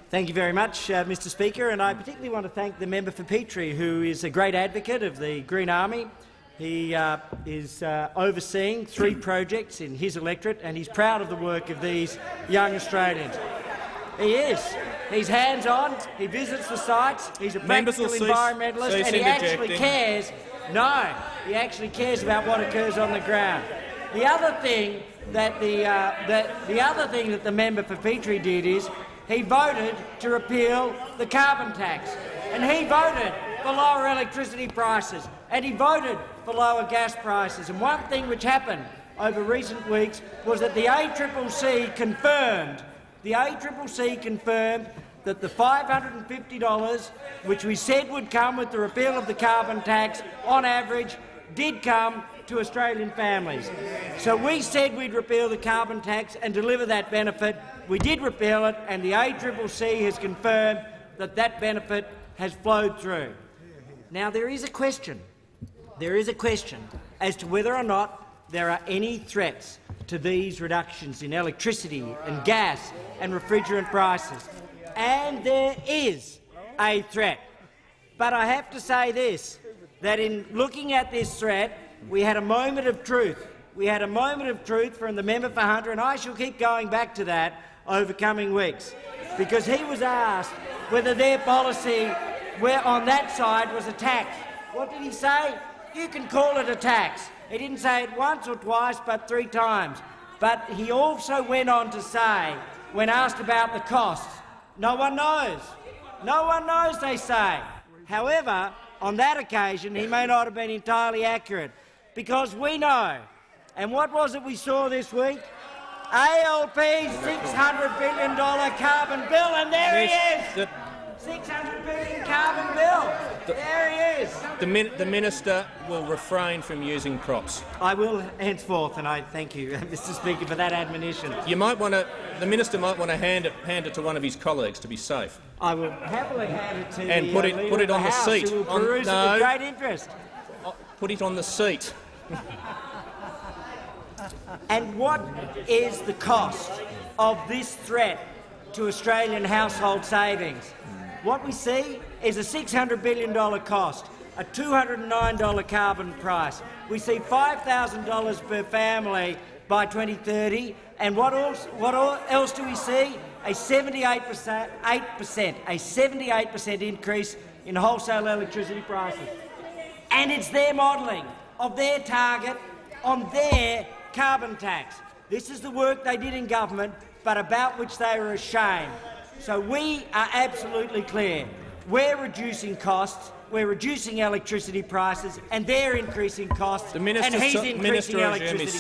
Thank you very much, Mr Speaker, and I particularly want to thank the member for Petrie, who is a great advocate of the Green Army. He is overseeing 3 projects in his electorate, and he's proud of the work of these young Australians. He is. He's hands-on, he visits the sites, he's a practical environmentalist, and he actually cares. No, he actually cares about what occurs on the ground. The other thing that the member for Petrie did is he voted to repeal the carbon tax, and he voted for lower electricity prices, and he voted for lower gas prices. And one thing which happened over recent weeks was that the ACCC confirmed that the $550, which we said would come with the repeal of the carbon tax, on average, did come to Australian families. So we said we'd repeal the carbon tax and deliver that benefit. We did repeal it, and the ACCC has confirmed that that benefit has flowed through. Now, there is a question as to whether or not there are any threats to these reductions in electricity and gas and refrigerant prices. And there is a threat. But I have to say this, that in looking at this threat, we had a moment of truth. We had a moment of truth from the member for Hunter, and I shall keep going back to that over coming weeks, because he was asked whether their policy on that side was a tax. What did he say? You can call it a tax. He didn't say it once or twice, but 3 times. But he also went on to say, when asked about the costs, no one knows. No one knows, they say. However, on that occasion, he may not have been entirely accurate, because we know. And what was it we saw this week? ALP's $600 billion carbon bill, and there he is! $600 billion carbon bill. There he is. The minister will refrain from using props. I will henceforth, and I thank you, Mr Speaker, for that admonition. The minister might want to hand it to one of his colleagues to be safe. I will happily hand it to and put it on the seat. Who will peruse it with great interest. Put it on the seat. And what is the cost of this threat to Australian household savings? What we see is a $600 billion cost, a $209 carbon price. We see $5,000 per family by 2030, and what else do we see? A 78% increase in wholesale electricity prices. And it's their modelling of their target on their carbon tax. This is the work they did in government, but about which they were ashamed. So we are absolutely clear. We're reducing costs, we're reducing electricity prices, and they're increasing costs, and he's increasing electricity prices.